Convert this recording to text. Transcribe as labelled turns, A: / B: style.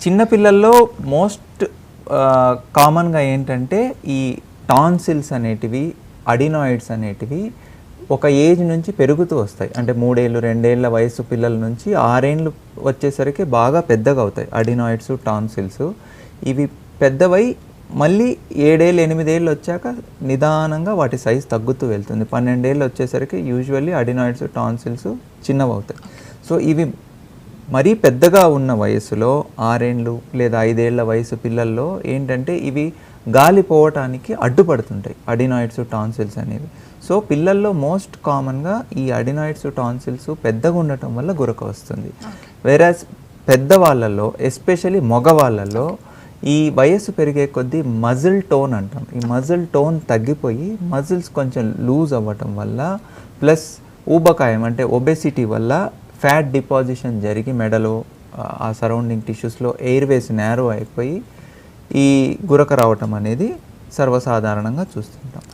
A: చిన్న పిల్లల్లో మోస్ట్ కామన్గా ఏంటంటే ఈ టాన్సిల్స్ అనేటివి, అడినాయిడ్స్ అనేటివి ఒక ఏజ్ నుంచి పెరుగుతూ వస్తాయి. అంటే 3 ఏళ్ళు 2 ఏళ్ల వయసు పిల్లల నుంచి 6 ఏళ్ళు వచ్చేసరికి బాగా పెద్దగా అవుతాయి అడినాయిడ్స్, టాన్సిల్స్. ఇవి పెద్దవై మళ్ళీ 7 ఏళ్ళు 8 ఏళ్ళు వచ్చాక నిదానంగా వాటి సైజ్ తగ్గుతూ వెళ్తుంది. 12 ఏళ్ళు వచ్చేసరికి యూజువల్లీ అడినాయిడ్స్, టాన్సిల్స్ చిన్నవి అవుతాయి. సో ఇవి మరీ పెద్దగా ఉన్న వయసులో 6 ఏళ్ళు లేదా 5 ఏళ్ల వయసు పిల్లల్లో ఏంటంటే ఇవి గాలి పోవటానికి అడ్డుపడుతుంటాయి అడినాయిడ్స్, టాన్సిల్స్ అనేవి. సో పిల్లల్లో మోస్ట్ కామన్గా ఈ అడినాయిడ్స్, టాన్సిల్స్ పెద్దగా ఉండటం వల్ల గురక వస్తుంది. వేరాజ్ పెద్దవాళ్ళల్లో ఎస్పెషలీ మగవాళ్ళల్లో ఈ వయస్సు పెరిగే కొద్దీ మజిల్ టోన్ అంటాం, ఈ మజిల్ టోన్ తగ్గిపోయి మజిల్స్ కొంచెం లూజ్ అవ్వటం వల్ల ప్లస్ ఊబకాయం అంటే ఒబెసిటీ వల్ల ఫ్యాట్ డిపాజిషన్ జరిగి మెడలో ఆ సరౌండింగ్ టిష్యూస్లో ఎయిర్వేస్ నేరో అయిపోయి ఈ గురక రావటం అనేది సర్వసాధారణంగా చూస్తుంటాం.